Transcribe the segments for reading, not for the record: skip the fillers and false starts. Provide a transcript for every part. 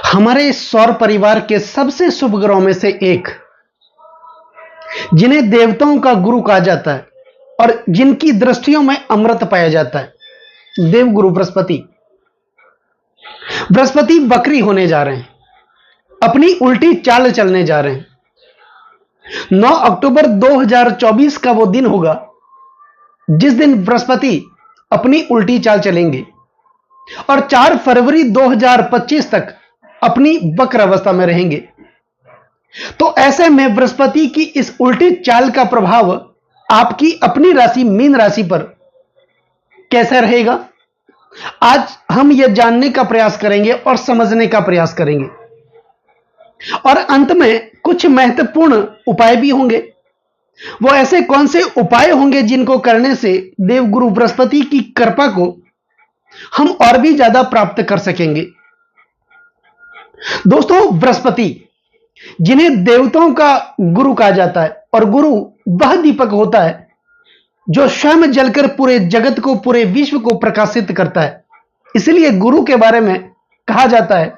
हमारे सौर परिवार के सबसे शुभ ग्रहों में से एक, जिन्हें देवताओं का गुरु कहा जाता है और जिनकी दृष्टियों में अमृत पाया जाता है, देवगुरु बृहस्पति। बृहस्पति वक्री होने जा रहे हैं, अपनी उल्टी चाल चलने जा रहे हैं। 9 अक्टूबर 2024 का वो दिन होगा जिस दिन बृहस्पति अपनी उल्टी चाल चलेंगे और 4 फरवरी 2025 तक अपनी वक्र अवस्था में रहेंगे। तो ऐसे में बृहस्पति की इस उल्टी चाल का प्रभाव आपकी अपनी राशि मीन राशि पर कैसा रहेगा, आज हम यह जानने का प्रयास करेंगे और समझने का प्रयास करेंगे। और अंत में कुछ महत्वपूर्ण उपाय भी होंगे। वो ऐसे कौन से उपाय होंगे जिनको करने से देवगुरु बृहस्पति की कृपा को हम और भी ज्यादा प्राप्त कर सकेंगे। दोस्तों, बृहस्पति जिन्हें देवताओं का गुरु कहा जाता है, और गुरु वह दीपक होता है जो स्वयं जलकर पूरे जगत को, पूरे विश्व को प्रकाशित करता है। इसलिए गुरु के बारे में कहा जाता है,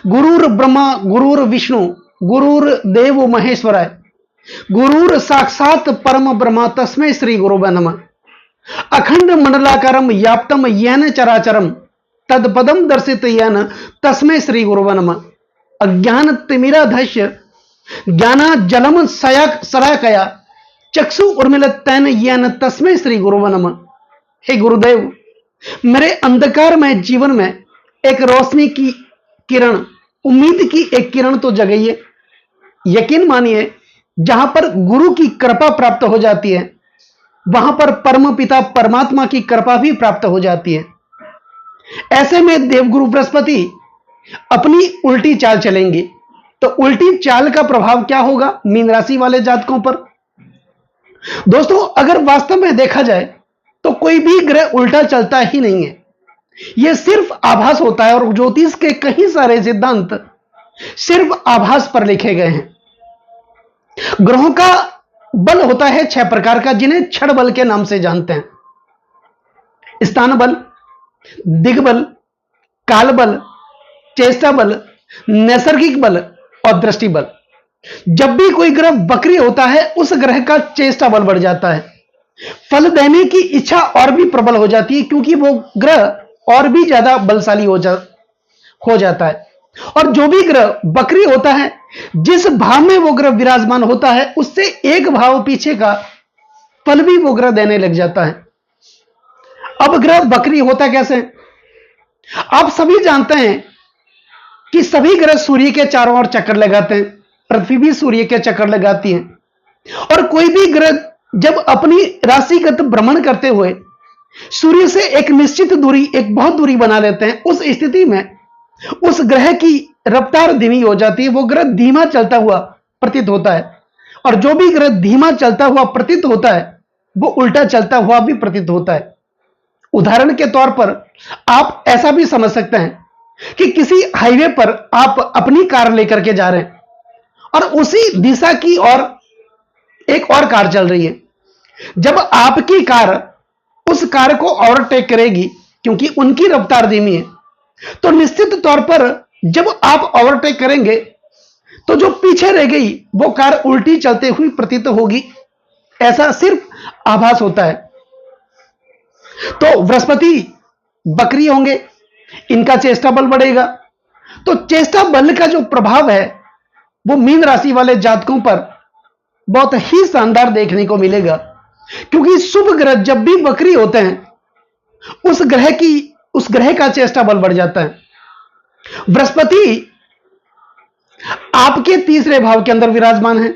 गुरुर ब्रह्मा गुरुर विष्णु गुरुर देव महेश्वराय गुरुर साक्षात परम ब्रह्म तस्मै श्री गुरुवे नमः। अखंड मंडलाकारम व्याप्तम येन चराचरम तत्पदम दर्शित येन तस्मै श्री गुरुवे नमः। अज्ञान तिमिराधस्य ज्ञाना जलम सलाकया चक्षु उर्मिलत्तैन येन तस्मै श्री गुरुवे नमः। हे गुरुदेव, मेरे अंधकारमय जीवन में एक रोशनी की किरण, उम्मीद की एक किरण तो जगाइए। यकीन मानिए, जहां पर गुरु की कृपा प्राप्त हो जाती है, वहां पर परम पिता परमात्मा की कृपा भी प्राप्त हो जाती है। ऐसे में देवगुरु बृहस्पति अपनी उल्टी चाल चलेंगे। तो उल्टी चाल का प्रभाव क्या होगा मीन राशि वाले जातकों पर? दोस्तों, अगर वास्तव में देखा जाए तो कोई भी ग्रह उल्टा चलता ही नहीं है। यह सिर्फ आभास होता है और ज्योतिष के कई सारे सिद्धांत सिर्फ आभास पर लिखे गए हैं। ग्रहों का बल होता है 6 प्रकार का, जिन्हें क्षण बल के नाम से जानते हैं। स्थान बल, दिग्बल, काल बल, चेष्टा बल, नैसर्गिक बल और दृष्टि बल। जब भी कोई ग्रह वक्री होता है, उस ग्रह का चेष्टा बल बढ़ जाता है, फल देने की इच्छा और भी प्रबल हो जाती है, क्योंकि वो ग्रह और भी ज्यादा बलशाली हो जाता है। और जो भी ग्रह वक्री होता है, जिस भाव में वो ग्रह विराजमान होता है, उससे एक भाव पीछे का फल भी वो ग्रह देने लग जाता है। अब ग्रह वक्री होता कैसे? आप सभी जानते हैं कि सभी ग्रह सूर्य के चारों ओर चक्कर लगाते हैं, पृथ्वी भी सूर्य के चक्कर लगाती है। और कोई भी ग्रह जब अपनी राशिगत भ्रमण करते हुए सूर्य से एक निश्चित दूरी, एक बहुत दूरी बना लेते हैं, उस स्थिति में उस ग्रह की रफ्तार धीमी हो जाती है। वो ग्रह धीमा चलता हुआ प्रतीत होता है। और जो भी ग्रह धीमा चलता हुआ प्रतीत होता है, वो उल्टा चलता हुआ भी प्रतीत होता है। उदाहरण के तौर पर आप ऐसा भी समझ सकते हैं कि किसी हाईवे पर आप अपनी कार लेकर के जा रहे हैं और उसी दिशा की ओर एक और कार चल रही है। जब आपकी कार उस कार को ओवरटेक करेगी, क्योंकि उनकी रफ्तार धीमी है, तो निश्चित तौर पर जब आप ओवरटेक करेंगे तो जो पीछे रह गई वो कार उल्टी चलते हुई प्रतीत होगी। ऐसा सिर्फ आभास होता है। तो बृहस्पति वक्री होंगे, इनका चेष्टा बल बढ़ेगा। तो चेष्टा बल का जो प्रभाव है वो मीन राशि वाले जातकों पर बहुत ही शानदार देखने को मिलेगा, क्योंकि शुभ ग्रह जब भी वक्री होते हैं, उस ग्रह का चेष्टा बल बढ़ जाता है। बृहस्पति आपके तीसरे भाव के अंदर विराजमान है।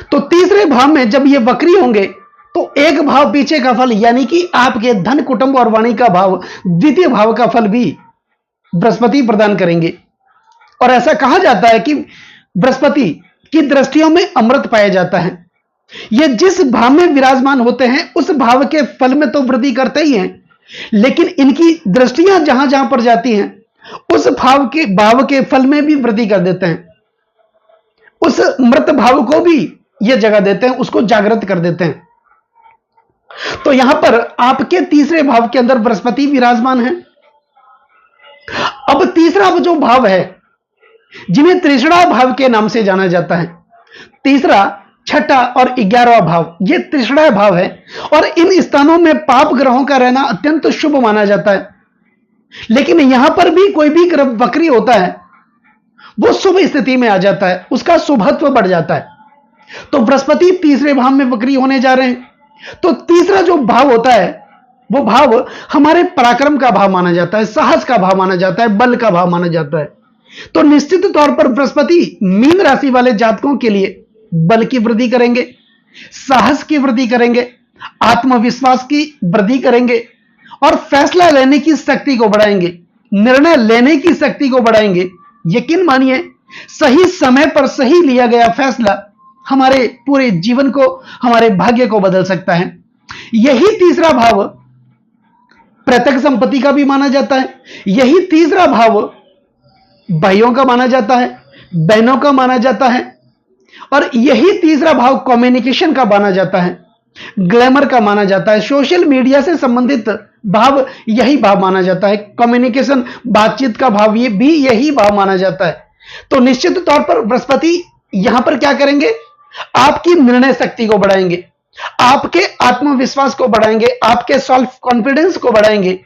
तो तीसरे भाव में जब ये वक्री होंगे तो एक भाव पीछे का फल, यानी कि आपके धन, कुटुंब और वाणी का भाव, द्वितीय भाव का फल भी बृहस्पति प्रदान करेंगे। और ऐसा कहा जाता है कि बृहस्पति की दृष्टियों में अमृत पाया जाता है। ये जिस भाव में विराजमान होते हैं, उस भाव के फल में तो वृद्धि करते ही हैं, लेकिन इनकी दृष्टियां जहां जहां पर जाती हैं, उस भाव के फल में भी वृद्धि कर देते हैं। उस मृत भाव को भी ये जगह देते हैं, उसको जागृत कर देते हैं। तो यहां पर आपके तीसरे भाव के अंदर बृहस्पति विराजमान है। अब तीसरा जो भाव है, जिन्हें त्रिषणा भाव के नाम से जाना जाता है, तीसरा, छठा और 11वां भाव, ये त्रिषणा भाव है और इन स्थानों में पाप ग्रहों का रहना अत्यंत शुभ माना जाता है। लेकिन यहां पर भी कोई भी ग्रह वक्री होता है, वो शुभ स्थिति में आ जाता है, उसका शुभत्व बढ़ जाता है। तो बृहस्पति तीसरे भाव में वक्री होने जा रहे हैं, तो तीसरा जो भाव होता है, वो भाव हमारे पराक्रम का भाव माना जाता है, साहस का भाव माना जाता है, बल का भाव माना जाता है। तो निश्चित तौर पर बृहस्पति मीन राशि वाले जातकों के लिए बल की वृद्धि करेंगे, साहस की वृद्धि करेंगे, आत्मविश्वास की वृद्धि करेंगे और फैसला लेने की शक्ति को बढ़ाएंगे, निर्णय लेने की शक्ति को बढ़ाएंगे। यकीन मानिए, सही समय पर सही लिया गया फैसला हमारे पूरे जीवन को, हमारे भाग्य को बदल सकता है। यही तीसरा भाव प्रत्यक्ष संपत्ति का भी माना जाता है। यही तीसरा भाव भाइयों का माना जाता है, बहनों का माना जाता है और यही तीसरा भाव कम्युनिकेशन का माना जाता है, ग्लैमर का माना जाता है। सोशल मीडिया से संबंधित भाव यही भाव माना जाता है, कम्युनिकेशन, बातचीत का भाव ये भी यही भाव माना जाता है। तो निश्चित तौर पर बृहस्पति यहां पर क्या करेंगे, आपकी निर्णय शक्ति को बढ़ाएंगे, आपके आत्मविश्वास को बढ़ाएंगे, आपके सेल्फ कॉन्फिडेंस को बढ़ाएंगे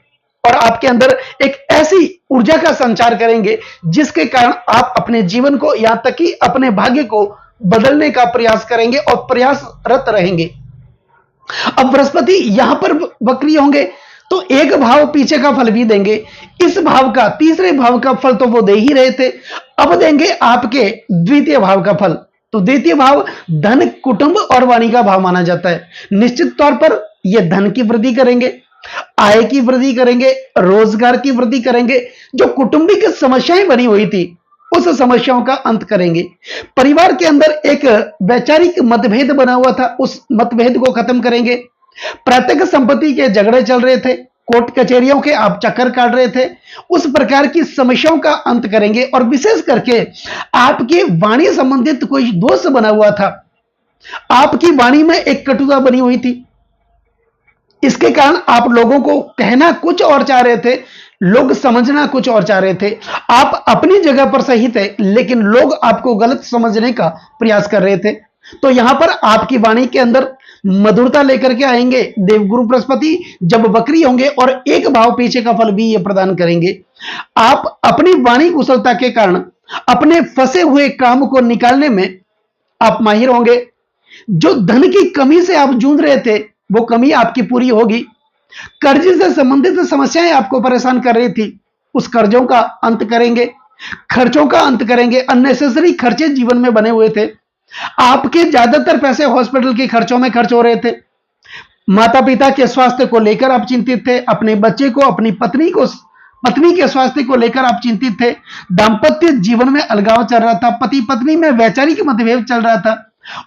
और आपके अंदर एक ऐसी ऊर्जा का संचार करेंगे जिसके कारण आप अपने जीवन को, यहां तक कि अपने भाग्य को बदलने का प्रयास करेंगे और प्रयासरत रहेंगे। अब बृहस्पति यहां पर वक्री होंगे तो एक भाव पीछे का फल भी देंगे। इस भाव का, तीसरे भाव का फल तो वो दे ही रहे थे, अब देंगे आपके द्वितीय भाव का फल। तो द्वितीय भाव धन, कुटुंब और वाणी का भाव माना जाता है। निश्चित तौर पर यह धन की वृद्धि करेंगे, आय की वृद्धि करेंगे, रोजगार की वृद्धि करेंगे। जो कौटुंबिक समस्याएं बनी हुई थी उस समस्याओं का अंत करेंगे। परिवार के अंदर एक वैचारिक मतभेद बना हुआ था, उस मतभेद को खत्म करेंगे। प्रत्यक्ष संपत्ति के झगड़े चल रहे थे, कोर्ट कचहरियों के आप चक्कर काट रहे थे, उस प्रकार की समस्याओं का अंत करेंगे। और विशेष करके आपके वाणी संबंधित कोई दोष बना हुआ था, आपकी वाणी में एक कटुता बनी हुई थी, इसके कारण आप लोगों को कहना कुछ और चाह रहे थे, लोग समझना कुछ और चाह रहे थे। आप अपनी जगह पर सही थे लेकिन लोग आपको गलत समझने का प्रयास कर रहे थे। तो यहां पर आपकी वाणी के अंदर मधुरता लेकर के आएंगे देवगुरु बृहस्पति जब वक्री होंगे और एक भाव पीछे का फल भी ये प्रदान करेंगे। आप अपनी वाणी कुशलता के कारण अपने फंसे हुए काम को निकालने में आप माहिर होंगे। जो धन की कमी से आप जूझ रहे थे वो कमी आपकी पूरी होगी। कर्ज से संबंधित समस्याएं आपको परेशान कर रही थी, उस कर्जों का अंत करेंगे, खर्चों का अंत करेंगे। अननेसेसरी खर्चे जीवन में बने हुए थे, आपके ज्यादातर पैसे हॉस्पिटल के खर्चों में खर्च हो रहे थे। माता पिता के स्वास्थ्य को लेकर आप चिंतित थे, अपने बच्चे को, अपनी पत्नी के स्वास्थ्य को लेकर आप चिंतित थे। दाम्पत्य जीवन में अलगाव चल रहा था, पति पत्नी में वैचारिक मतभेद चल रहा था,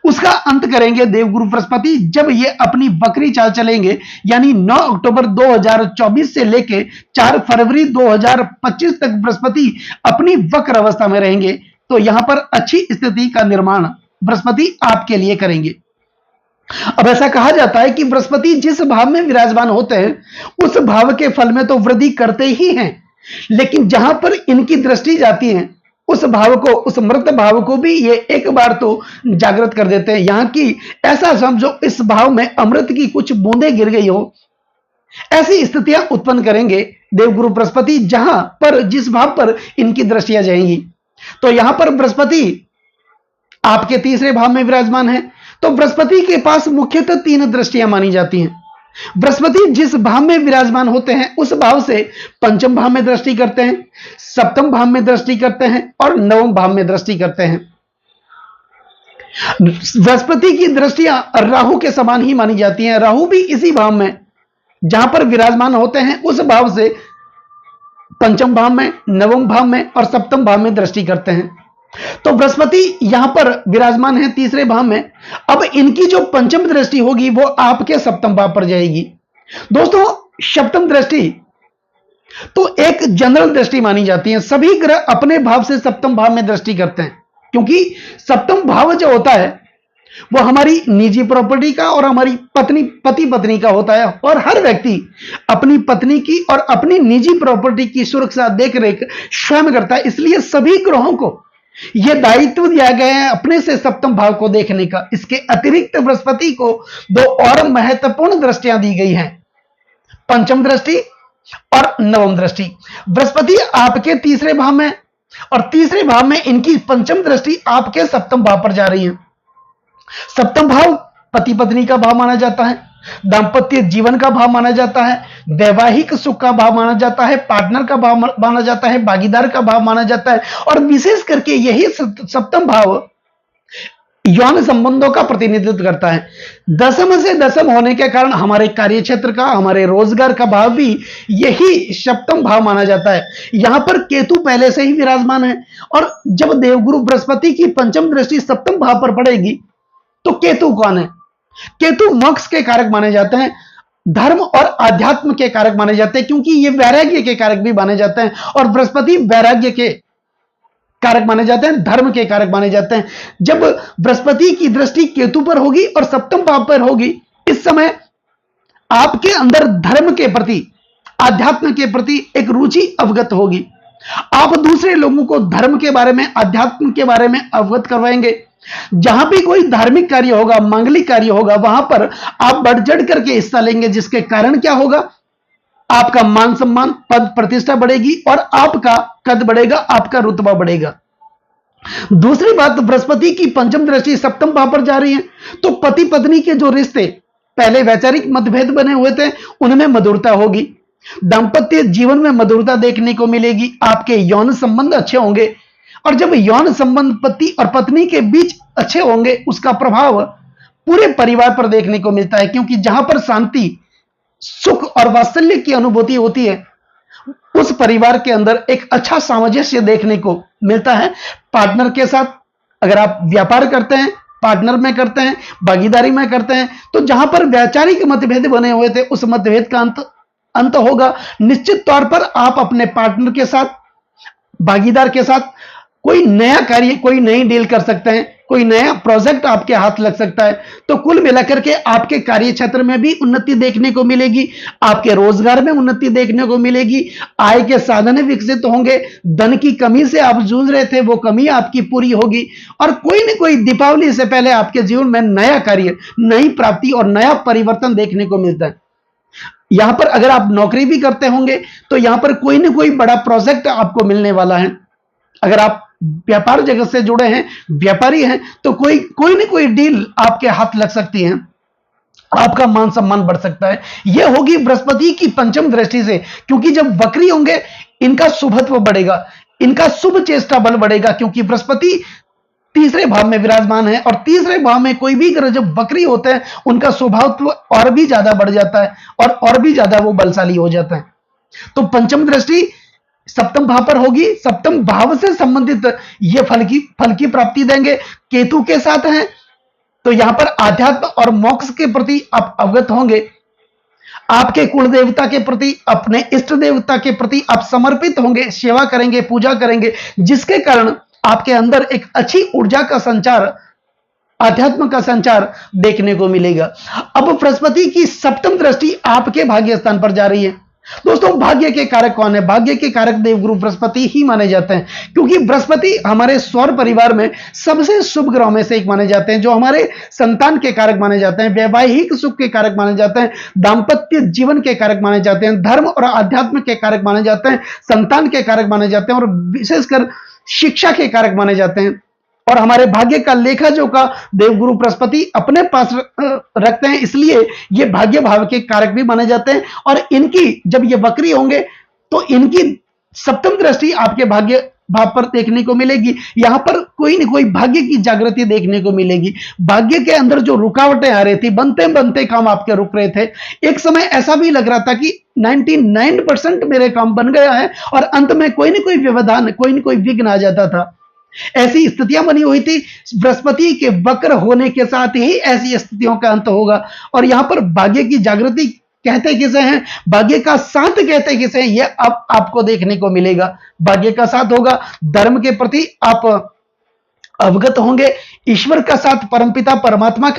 उसका अंत करेंगे देवगुरु बृहस्पति जब ये अपनी वक्री चाल चलेंगे। यानी 9 अक्टूबर 2024 से लेके 4 फरवरी 2025 तक बृहस्पति अपनी वक्र अवस्था में रहेंगे। तो यहां पर अच्छी स्थिति का निर्माण बृहस्पति आपके लिए करेंगे। अब ऐसा कहा जाता है कि बृहस्पति जिस भाव में विराजमान होते हैं उस भाव के फल में तो वृद्धि करते ही हैं, लेकिन जहां पर इनकी दृष्टि जाती है उस भाव को, उस मृत भाव को भी ये एक बार तो जागृत कर देते हैं। यहां की ऐसा समझो इस भाव में अमृत की कुछ बूंदें गिर गई हो, ऐसी स्थितियां उत्पन्न करेंगे देवगुरु बृहस्पति जहां पर, जिस भाव पर इनकी दृष्टियां जाएंगी। तो यहां पर बृहस्पति आपके तीसरे भाव में विराजमान है। तो बृहस्पति के पास मुख्यतः 3 दृष्टियां मानी जाती हैं। बृहस्पति जिस भाव में विराजमान होते हैं उस भाव से पंचम भाव में दृष्टि करते हैं, सप्तम भाव में दृष्टि करते हैं और नवम भाव में दृष्टि करते हैं। बृहस्पति की दृष्टियां राहु के समान ही मानी जाती हैं। राहु भी इसी भाव में जहां पर विराजमान होते हैं उस भाव से पंचम भाव में, नवम भाव में और सप्तम भाव में दृष्टि करते हैं। तो बृहस्पति यहां पर विराजमान है तीसरे भाव में। अब इनकी जो पंचम दृष्टि होगी वो आपके सप्तम भाव पर जाएगी। दोस्तों, सप्तम दृष्टि तो एक जनरल दृष्टि मानी जाती है। सभी ग्रह अपने भाव से सप्तम भाव में दृष्टि करते हैं, क्योंकि सप्तम भाव जो होता है वो हमारी निजी प्रॉपर्टी का और हमारी पति पत्नी का होता है। और हर व्यक्ति अपनी पत्नी की और अपनी निजी प्रॉपर्टी की सुरक्षा देख रेख स्वयं करता है। इसलिए सभी ग्रहों को यह दायित्व दिया गया है अपने से सप्तम भाव को देखने का। इसके अतिरिक्त बृहस्पति को दो और महत्वपूर्ण दृष्टियां दी गई हैं, पंचम दृष्टि और नवम दृष्टि। बृहस्पति आपके तीसरे भाव में और तीसरे भाव में इनकी पंचम दृष्टि आपके सप्तम भाव पर जा रही है। सप्तम भाव पति पत्नी का भाव माना जाता है, दांपत्य जीवन का भाव माना जाता है, वैवाहिक सुख का भाव माना जाता है, पार्टनर का भाव माना जाता है, भागीदार का भाव माना जाता है। और विशेष करके यही सप्तम भाव यौन संबंधों का प्रतिनिधित्व करता है। दसम से दसम होने के कारण हमारे कार्य क्षेत्र का, हमारे रोजगार का भाव भी यही सप्तम भाव माना जाता है। यहां पर केतु पहले से ही विराजमान है और जब देवगुरु बृहस्पति की पंचम दृष्टि सप्तम भाव पर पड़ेगी तो केतु कौन है? केतु मोक्ष के कारक माने जाते हैं, धर्म और आध्यात्म के कारक माने जाते हैं, क्योंकि ये वैराग्य के कारक भी माने जाते हैं। और बृहस्पति वैराग्य के कारक माने जाते हैं, धर्म के कारक माने जाते हैं। जब बृहस्पति की दृष्टि केतु पर होगी और सप्तम भाव पर होगी, इस समय आपके अंदर धर्म के प्रति, आध्यात्म के प्रति एक रुचि अवगत होगी। आप दूसरे लोगों को धर्म के बारे में, आध्यात्म के बारे में अवगत करवाएंगे। जहां भी कोई धार्मिक कार्य होगा, मांगलिक कार्य होगा, वहां पर आप बढ़ चढ़ करके हिस्सा लेंगे, जिसके कारण क्या होगा? आपका मान सम्मान, पद प्रतिष्ठा बढ़ेगी और आपका कद बढ़ेगा, आपका रुतबा बढ़ेगा। दूसरी बात, बृहस्पति की पंचम दृष्टि सप्तम भाव पर जा रही है, तो पति पत्नी के जो रिश्ते पहले वैचारिक मतभेद बने हुए थे, उनमें मधुरता होगी। दांपत्य जीवन में मधुरता देखने को मिलेगी। आपके यौन संबंध अच्छे होंगे और जब यौन संबंध पति और पत्नी के बीच अच्छे होंगे, उसका प्रभाव पूरे परिवार पर देखने को मिलता है, क्योंकि जहां पर शांति, सुख और वात्सल्य की अनुभूति होती है, उस परिवार के अंदर एक अच्छा सामंजस्य देखने को मिलता है। पार्टनर के साथ अगर आप व्यापार करते हैं, पार्टनर में करते हैं, भागीदारी में करते हैं, तो जहां पर वैचारिक मतभेद बने हुए थे, उस मतभेद का अंत होगा। निश्चित तौर पर आप अपने पार्टनर के साथ, भागीदार के साथ कोई नया कार्य, कोई नई डील कर सकते हैं, कोई नया प्रोजेक्ट आपके हाथ लग सकता है। तो कुल मिलाकर के आपके कार्य क्षेत्र में भी उन्नति देखने को मिलेगी, आपके रोजगार में उन्नति देखने को मिलेगी, आय के साधन विकसित होंगे, धन की कमी से आप जूझ रहे थे, वो कमी आपकी पूरी होगी और कोई न कोई दीपावली से पहले आपके जीवन में नया कार्य, नई प्राप्ति और नया परिवर्तन देखने को मिलता है। यहां पर अगर आप नौकरी भी करते होंगे तो यहां पर कोई ना कोई बड़ा प्रोजेक्ट आपको मिलने वाला है। अगर आप व्यापार जगत से जुड़े हैं, व्यापारी हैं, तो कोई ना कोई डील आपके हाथ लग सकती है, आपका मान सम्मान बढ़ सकता है। यह होगी बृहस्पति की पंचम दृष्टि से, क्योंकि जब वक्री होंगे इनका शुभत्व बढ़ेगा, इनका शुभ चेष्टा बल बढ़ेगा, क्योंकि बृहस्पति तीसरे भाव में विराजमान है और तीसरे भाव में कोई भी ग्रह जब वक्री होते हैं, उनका स्वभावत्व और भी ज्यादा बढ़ जाता है और भी ज्यादा वो बलशाली हो जाता है। तो पंचम दृष्टि सप्तम भाव पर होगी, सप्तम भाव से संबंधित ये फल की प्राप्ति देंगे। केतु के साथ हैं तो यहां पर आध्यात्म और मोक्ष के प्रति आप अवगत होंगे, आपके कुल देवता के प्रति, अपने इष्ट देवता के प्रति आप समर्पित होंगे, सेवा करेंगे, पूजा करेंगे, जिसके कारण आपके अंदर एक अच्छी ऊर्जा का संचार, आध्यात्म का संचार देखने को मिलेगा। अब बृहस्पति की सप्तम दृष्टि आपके भाग्य स्थान पर जा रही है। दोस्तों, भाग्य के कारक कौन है? भाग्य के कारक देवगुरु बृहस्पति ही माने जाते हैं, क्योंकि बृहस्पति हमारे सौर परिवार में सबसे शुभ ग्रहों में से एक माने जाते हैं, जो हमारे संतान के कारक माने जाते हैं, वैवाहिक सुख के कारक माने जाते हैं, दांपत्य जीवन के कारक माने जाते हैं, धर्म और आध्यात्म के कारक माने जाते हैं, संतान के कारक माने जाते हैं और विशेषकर शिक्षा के कारक माने जाते हैं। और हमारे भाग्य का लेखा जोखा देवगुरु बृहस्पति अपने पास रखते हैं, इसलिए ये भाग्य भाव के कारक भी माने जाते हैं। और इनकी जब ये वक्री होंगे तो इनकी सप्तम दृष्टि आपके भाग्य भाव पर देखने को मिलेगी। यहां पर कोई न कोई भाग्य की जागृति देखने को मिलेगी। भाग्य के अंदर जो रुकावटें आ रही थी, बनते बनते काम आपके रुक रहे थे, एक समय ऐसा भी लग रहा था कि 99% मेरे काम बन गया है और अंत में कोई न कोई व्यवधान, कोई न कोई विघ्न आ जाता था। ऐसी स्थितियां बनी हुई थी। बृहस्पति के वक्र होने के साथ ही ऐसी स्थितियों का अंत होगा। और यहां पर भाग्य की जागृति कहते किसे हैं, भाग्य का साथ कहते किसे हैं, यह अब आपको देखने को मिलेगा। भाग्य का साथ होगा, धर्म के प्रति आप अवगत होंगे। ईश्वर का साथ, परमपिता परमात्मा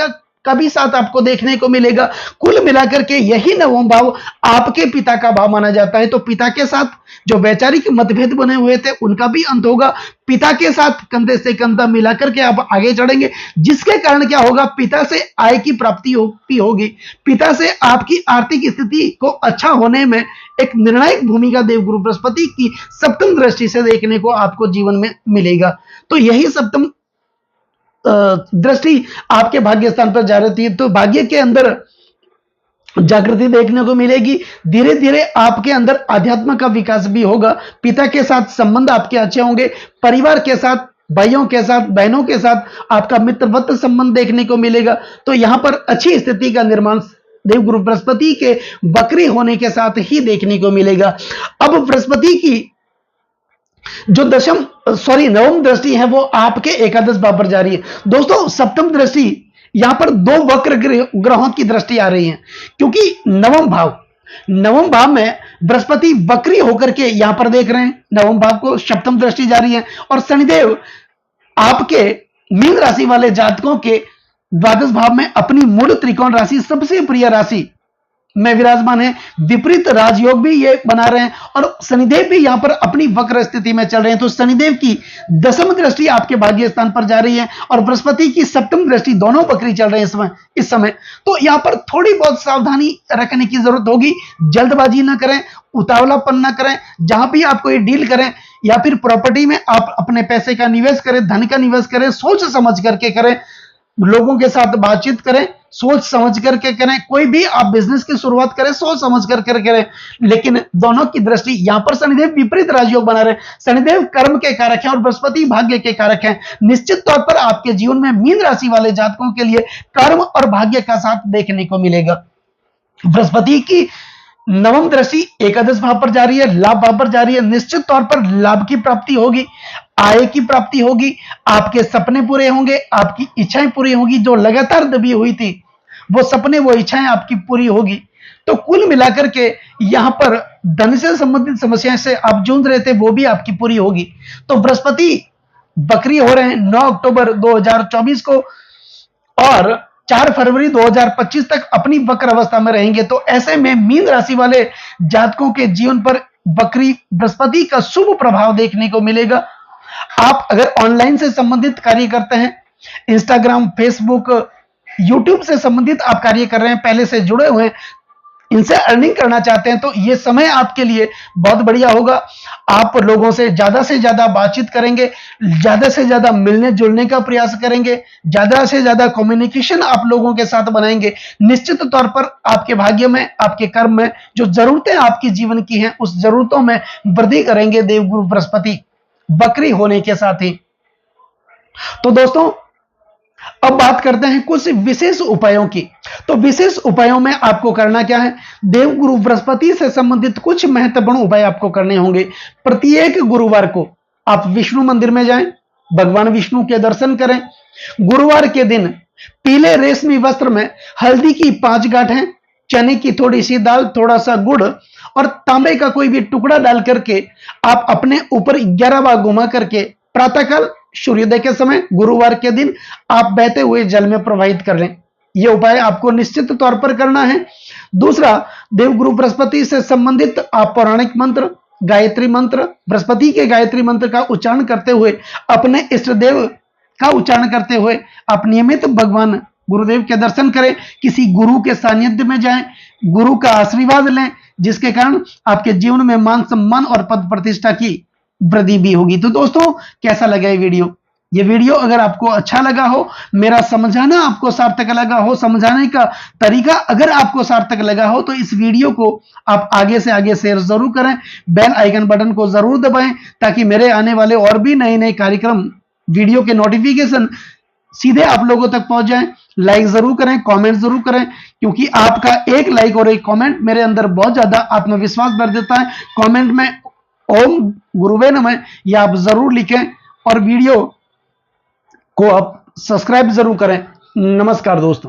का भी साथ आपको देखने को मिलेगा। कुल मिलाकर के यही नवम भाव आपके पिता का भाव माना जाता है। तो पिता के साथ जो वैचारिक मतभेद बने हुए थे उनका भी अंत होगा। पिता के साथ कंधे से कंधा मिलाकर के आप आगे चढ़ेंगे, जिसके कारण क्या होगा, पिता से आय की प्राप्ति होगी। पिता से आपकी आर्थिक स्थिति को अच्छा होने में एक निर्णायक भूमिका देवगुरु बृहस्पति की सप्तम दृष्टि से देखने को आपको जीवन में मिलेगा। तो यही सप्तम दृष्टि आपके भाग्य स्थान पर जा रही है, तो भाग्य के अंदर जागृति देखने को मिलेगी। धीरे धीरे आपके अंदर आध्यात्म का विकास भी होगा। पिता के साथ संबंध आपके अच्छे होंगे। परिवार के साथ, भाइयों के साथ, बहनों के साथ आपका मित्रवत संबंध देखने को मिलेगा। तो यहां पर अच्छी स्थिति का निर्माण देवगुरु बृहस्पति के वक्री होने के साथ ही देखने को मिलेगा। अब बृहस्पति की जो नवम दृष्टि है वो आपके एकादश भाव पर जा रही है। दोस्तों, सप्तम दृष्टि यहां पर दो वक्र ग्रहों की दृष्टि आ रही है, क्योंकि नवम भाव में बृहस्पति वक्री होकर के यहां पर देख रहे हैं, नवम भाव को सप्तम दृष्टि जा रही है। और शनिदेव आपके मीन राशि वाले जातकों के द्वादश भाव में अपनी मूल त्रिकोण राशि, सबसे प्रिय राशि में विराजमान है। विपरीत राजयोग भी ये बना रहे हैं और शनिदेव भी यहां पर अपनी वक्र स्थिति में चल रहे हैं। तो शनिदेव की दसम दृष्टि आपके भाग्य स्थान पर जा रही है और बृहस्पति की सप्तम दृष्टि, दोनों वक्री चल रहे हैं इस समय। तो यहां पर थोड़ी बहुत सावधानी रखने की जरूरत होगी। जल्दबाजी ना करें, उतावलापन ना करें। जहां भी आप कोई डील करें या फिर प्रॉपर्टी में आप अपने पैसे का निवेश करें, धन का निवेश करें, सोच समझ करके करें। लोगों के साथ बातचीत करें, सोच समझ करके करें। कोई भी आप बिजनेस की शुरुआत करें, सोच समझ करके करें। लेकिन दोनों की दृष्टि, यहां पर शनिदेव विपरीत राजयोग बना रहे हैं। शनिदेव कर्म के कारक हैं और बृहस्पति भाग्य के कारक हैं। निश्चित तौर पर आपके जीवन में मीन राशि वाले जातकों के लिए कर्म और भाग्य का साथ देखने को मिलेगा। बृहस्पति की नवम दृष्टि एकादश भाव पर जा रही है, लाभ भाव पर जा रही है। निश्चित तौर पर लाभ की प्राप्ति होगी, आय की प्राप्ति होगी, आपके सपने पूरे होंगे, आपकी इच्छाएं पूरी होगी। जो लगातार दबी हुई थी वो सपने, वो इच्छाएं आपकी पूरी होगी। तो कुल मिलाकर के यहां पर धन से संबंधित समस्याएं से आप जूझ रहे थे, वो भी आपकी पूरी होगी। तो बृहस्पति बकरी हो रहे हैं 9 अक्टूबर 2024 को और 4 फरवरी 2025 तक अपनी वक्र अवस्था में रहेंगे। तो ऐसे में मीन राशि वाले जातकों के जीवन पर बकरी बृहस्पति का शुभ प्रभाव देखने को मिलेगा। आप अगर ऑनलाइन से संबंधित कार्य करते हैं, इंस्टाग्राम, फेसबुक, यूट्यूब से संबंधित आप कार्य कर रहे हैं, पहले से जुड़े हुए हैं, इनसे अर्निंग करना चाहते हैं, तो ये समय आपके लिए बहुत बढ़िया होगा। आप लोगों से ज्यादा बातचीत करेंगे, ज्यादा से ज्यादा मिलने जुलने का प्रयास करेंगे, ज्यादा से ज्यादा कम्युनिकेशन आप लोगों के साथ बनाएंगे। निश्चित तौर पर आपके भाग्य में, आपके कर्म में जो जरूरतें आपके जीवन की हैं, उस जरूरतों में वृद्धि करेंगे देवगुरु बृहस्पति बकरी होने के साथ ही। तो दोस्तों, अब बात करते हैं कुछ विशेष उपायों की। तो विशेष उपायों में आपको करना क्या है, देवगुरु बृहस्पति से संबंधित कुछ महत्वपूर्ण उपाय आपको करने होंगे। प्रत्येक गुरुवार को आप विष्णु मंदिर में जाएं, भगवान विष्णु के दर्शन करें। गुरुवार के दिन पीले रेशमी वस्त्र में हल्दी की 5 गांठें, चने की थोड़ी सी दाल, थोड़ा सा गुड़ और तांबे का कोई भी टुकड़ा डाल करके आप अपने ऊपर 11 बार घुमा करके प्रातःकाल सूर्योदय के समय गुरुवार के दिन आप बहते हुए जल में प्रवाहित कर लें। यह उपाय आपको निश्चित तौर पर करना है। दूसरा, देवगुरु बृहस्पति से संबंधित आप पौराणिक मंत्र, गायत्री मंत्र, बृहस्पति के गायत्री मंत्र का उच्चारण करते हुए, अपने इष्ट देव का उच्चारण करते हुए आप नियमित भगवान गुरुदेव के दर्शन करें। किसी गुरु के सानिध्य में जाएं, गुरु का आशीर्वाद लें, जिसके कारण आपके जीवन में मान सम्मान और पद प्रतिष्ठा की वृद्धि भी होगी। तो दोस्तों, कैसा लगा ये वीडियो? ये वीडियो अगर आपको अच्छा लगा हो, मेरा समझाना आपको सार्थक लगा हो, समझाने का तरीका अगर आपको सार्थक लगा हो, तो इस वीडियो को आप आगे से आगे शेयर जरूर करें। बेल आइकन बटन को जरूर दबाएं ताकि मेरे आने वाले और भी नए नए कार्यक्रम, वीडियो के नोटिफिकेशन सीधे आप लोगों तक पहुंच जाएं। लाइक जरूर करें, कमेंट जरूर करें, क्योंकि आपका एक लाइक और एक कमेंट मेरे अंदर बहुत ज्यादा आत्मविश्वास भर देता है। कमेंट में ओम गुरुवे नमः ये आप जरूर लिखें और वीडियो को आप सब्सक्राइब जरूर करें। नमस्कार दोस्तों।